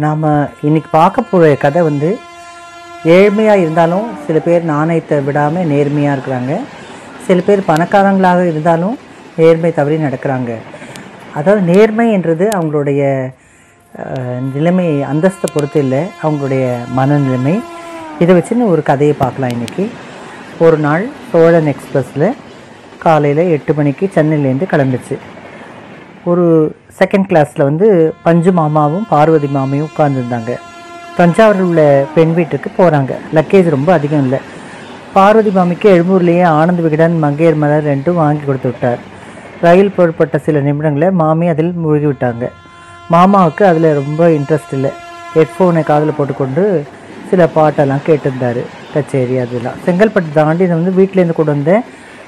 நாம் இன்றைக்கி பார்க்க போகிற கதை வந்து ஏழ்மையாக இருந்தாலும் சில பேர் நாணயத்தை விடாமல் நேர்மையாக இருக்கிறாங்க. சில பேர் பணக்காரங்களாக இருந்தாலும் நேர்மை தவறி நடக்கிறாங்க. அதாவது நேர்மை என்றது அவங்களுடைய நிலைமை அந்தஸ்தை பொறுத்து இல்லை, அவங்களுடைய மனநிலைமை. இதை வச்சுன்னு ஒரு கதையை பார்க்கலாம். இன்றைக்கி ஒரு நாள் சோழன் எக்ஸ்பிரஸில் காலையில் 8 மணிக்கு சென்னையிலேருந்து கிளம்பிச்சு. ஒரு செகண்ட் கிளாஸில் வந்து பஞ்சு மாமாவும் பார்வதி மாமையும் உட்கார்ந்துருந்தாங்க. தஞ்சாவூரில் உள்ள பெண் வீட்டுக்கு போகிறாங்க. லக்கேஜ் ரொம்ப அதிகம் இல்லை. பார்வதி மாமிக்கு எழும்பூர்லேயே ஆனந்த விகடன் மங்கையர் மலர் ரெண்டும் வாங்கி கொடுத்து விட்டார். ரயில் புறப்பட்ட சில நிமிடங்களில் மாமி அதில் மூழ்கி விட்டாங்க. மாமாவுக்கு அதில் ரொம்ப இன்ட்ரெஸ்ட் இல்லை. ஹெட்ஃபோனை காதில் போட்டுக்கொண்டு சில பாட்டெல்லாம் கேட்டிருந்தார், கச்சேரி அதெல்லாம். செங்கல்பட்டு தாண்டி வந்து வீட்டிலேருந்து கொண்டு வந்த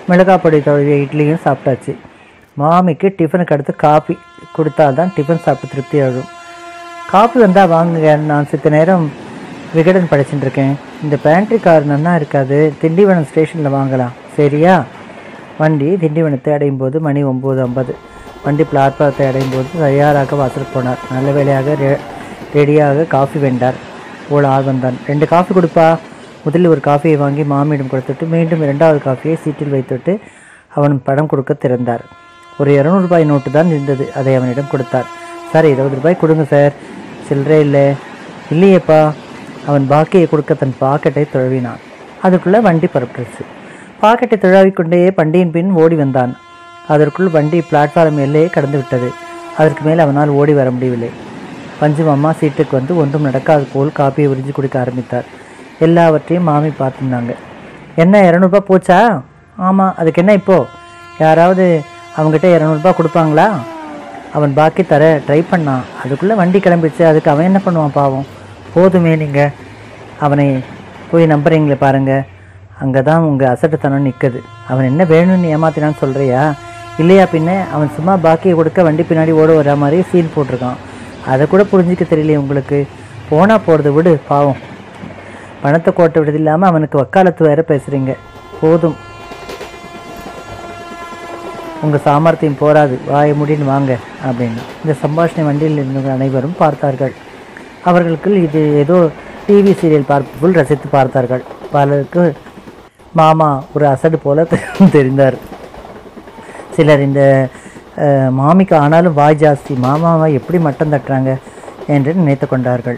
மிளகாப்பொடி தழுவிய இட்லியும் சாப்பிட்டாச்சு. மாமிக்கு டிஃபனுக்கு அடுத்து காஃபி கொடுத்தால்தான் டிஃபன் சாப்பிட்டு திருப்தி ஆகும். காஃபி வந்தால் வாங்குங்க, நான் சித்த நேரம் விகடன் படிச்சுட்டு இருக்கேன். இந்த பேண்ட்ரி கார் நன்னா இருக்காது, திண்டிவனம் ஸ்டேஷனில் வாங்கலாம், சரியா? வண்டி திண்டிவனத்தை அடையும் போது மணி 9:50. வண்டி பிளாட்பாரத்தை அடையும் போது தயாராக வாசலுக்கு போனார். நல்ல வேலையாக ரெடியாக காஃபி வெண்டார். ஓட ஆள் வந்தான். 2 காஃபி கொடுப்பா. முதலில் ஒரு காஃபியை வாங்கி மாமியிடம் கொடுத்துட்டு மீண்டும் 2வது காஃபியை சீட்டில் வைத்துவிட்டு அவன் படம் கொடுக்க திறந்தார். ஒரு 200 ரூபாய் நோட்டு தான் இருந்தது. அதை அவனிடம் கொடுத்தார். சார் 20 ரூபாய் கொடுங்க சார். சில்லறே இல்லை. இல்லையேப்பா. அவன் பாக்கியை கொடுக்க தன் பாக்கெட்டை துழவினான். அதுக்குள்ளே வண்டி புறப்பட்டுருச்சு. பாக்கெட்டை துழாவிக்கொண்டே வண்டியின் பின் ஓடி வந்தான். அதற்குள் வண்டி பிளாட்ஃபார்ம் எல்லையே கடந்து விட்டது. அதற்கு மேல் அவனால் ஓடி வர முடியவில்லை. பஞ்சு மாமா சீட்டுக்கு வந்து ஒன்றும் நடக்காது போல் காப்பியை உறிஞ்சி குடிக்க ஆரம்பித்தார். எல்லாவற்றையும் மாமி பார்த்துருந்தாங்க. என்ன 200 ரூபாய் போச்சா? ஆமாம். அதுக்கு என்ன இப்போது? யாராவது அவங்ககிட்ட 200 ரூபாய் கொடுப்பாங்களா? அவன் பாக்கி தர ட்ரை பண்ணான். அதுக்குள்ளே வண்டி கிளம்பிடுச்சு. அதுக்கு அவன் என்ன பண்ணுவான் பாவம்? போதுமே, நீங்கள் அவனை போய் நம்புறீங்களே பாருங்கள். அங்கே தான் உங்கள் அசட்டுத்தனம் நிற்குது. அவன் என்ன வேணும்னு ஏமாத்தினான்னு சொல்கிறியா? இல்லையா பின்ன? அவன் சும்மா பாக்கியை கொடுக்க வண்டி பின்னாடி ஓட வர மாதிரி சீன் போட்டிருக்கான். அதை கூட புரிஞ்சிக்க தெரியலையே உங்களுக்கு. போனால் போகிறது விடு, பாவம். பணத்தை கோட்டை விடுது இல்லாமல் அவனுக்கு வக்காலத்து வேறு பேசுகிறீங்க. போதும், உங்கள் சாமர்த்தியம் போராது, வாய முடின்னு வாங்க அப்படின்னு. இந்த சம்பாஷணை வண்டியில் இருந்த அனைவரும் பார்த்தார்கள். அவர்களுக்கு இது ஏதோ டிவி சீரியல் பார்ப்போல் ரசித்து பார்த்தார்கள். பலருக்கு மாமா ஒரு அசடு போல தெரிந்தார். சிலர் இந்த மாமிக்கு ஆனாலும் வாய் ஜாஸ்தி, மாமாவை எப்படி மட்டம் தட்டுறாங்க என்று நினைத்து கொண்டார்கள்.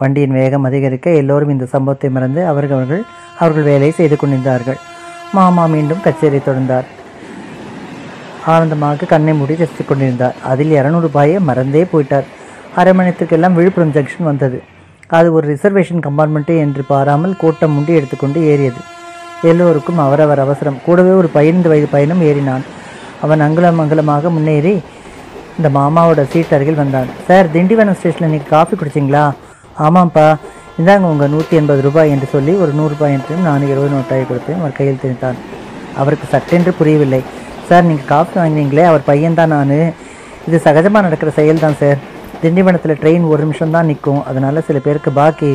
வண்டியின் வேகம் அதிகரிக்க எல்லோரும் இந்த சம்பவத்தை மறந்து அவர்கள் வேலையை செய்து கொண்டிருந்தார்கள். மாமா மீண்டும் கச்சேரி தொடர்ந்தார். ஆனந்தமாக கண்ணை மூடி ரசித்து கொண்டிருந்தார். அதில் 200 ரூபாயை மறந்தே போயிட்டார். அரை மணி நேரத்துக்கெல்லாம் விழுப்புரம் ஜங்ஷன் வந்தது. அது ஒரு ரிசர்வேஷன் கம்பார்ட்மெண்ட்டு என்று பாராமல் கூட்டம் முண்டி எடுத்துக்கொண்டு ஏறியது. எல்லோருக்கும் அவரவர் அவசரம். கூடவே ஒரு 15 வயது பையனும் ஏறினான். அவன் அங்குலமாக முன்னேறி இந்த மாமாவோட சீட் அருகில் வந்தான். சார், திண்டிவனம் ஸ்டேஷனில் இன்றைக்கி காஃபி குடிச்சிங்களா? ஆமாம்ப்பா. இந்தாங்க உங்கள் 180 ரூபாய் என்று சொல்லி ஒரு 100 ரூபாய் என்றும் 420 நோட்டாயை கொடுத்து அவர் கையில் திணித்தான். அவருக்கு சட்டென்று புரியவில்லை. சார், நீங்கள் காஃபி வாங்கினீங்களே, அவர் பையன்தான் நான். இது சகஜமாக நடக்கிற செயல் தான் சார். திண்டிவனத்தில் ட்ரெயின் 1 நிமிஷம் தான் நிற்கும். அதனால் சில பேருக்கு பாக்கி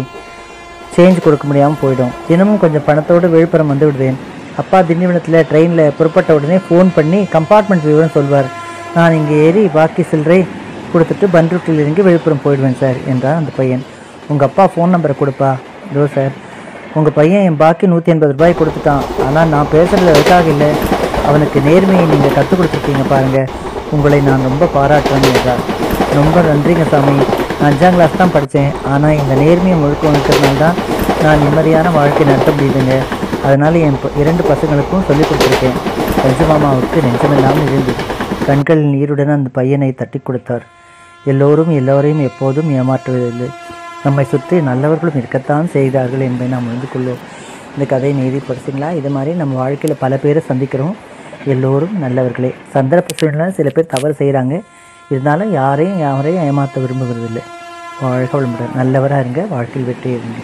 சேஞ்ச் கொடுக்க முடியாமல் போயிடும். தினமும் கொஞ்சம் பணத்தோடு விழுப்புரம் வந்து விடுவேன். அப்பா திண்டிவனத்தில் ட்ரெயினில் புறப்பட்ட உடனே ஃபோன் பண்ணி கம்பார்ட்மெண்ட் விவரம் சொல்வார். நான் இங்கே ஏறி பாக்கி சில்லறை கொடுத்துட்டு பன்ருட்டில் இறங்கி விழுப்புரம் போயிடுவேன் சார் என்றார் அந்த பையன். உங்கள் அப்பா ஃபோன் நம்பரை கொடுப்பா. இதோ சார். உங்கள் பையன் என் பாக்கி 180 ரூபாய் கொடுத்துட்டான். ஆனால் நான் பேசுகிறதுல அதுக்காக இல்லை, அவனுக்கு நேர்மையை நீங்கள் கற்றுக் கொடுத்துருக்கீங்க பாருங்கள். உங்களை நான் ரொம்ப பாராட்டுறேன் என்றார். ரொம்ப நன்றிங்க சாமி. நான் 5ஆம் கிளாஸ் தான் படித்தேன். ஆனால் இந்த நேர்மையை முழுக்க உணர்க்கிறதுனால தான் நான் நிம்மதியான வாழ்க்கை நடத்த முடியுதுங்க. அதனால் என் 2 பசங்களுக்கும் சொல்லிக் கொடுத்துருக்கேன். பஞ்சு மாமாவுக்கு நெஞ்சமெல்லாம் இருந்தது. கண்களில் நீருடன் அந்த பையனை தட்டி கொடுத்தார். எல்லோரையும் எப்போதும் ஏமாற்றுவதில்லை. நம்மை சுற்றி நல்லவர்களும் இருக்கத்தான் செய்தார்கள் என்பதை நாம் உணர்ந்து கொள்வோம். இந்த கதையை நீதி படிச்சிங்களா? இது மாதிரி நம்ம வாழ்க்கையில் பல பேரை சந்திக்கிறோம். எல்லோரும் நல்லவர்களே. சந்தர்ப்ப சூழ்நிலை சில பேர் தவறு செய்கிறாங்க. இருந்தாலும் யாரையும் ஏமாற்ற விரும்புவதில்லை. வாழ்க்கை வளமுடன். நல்லவராக இருங்க, வாழ்க்கையில் வெற்றி இருங்க.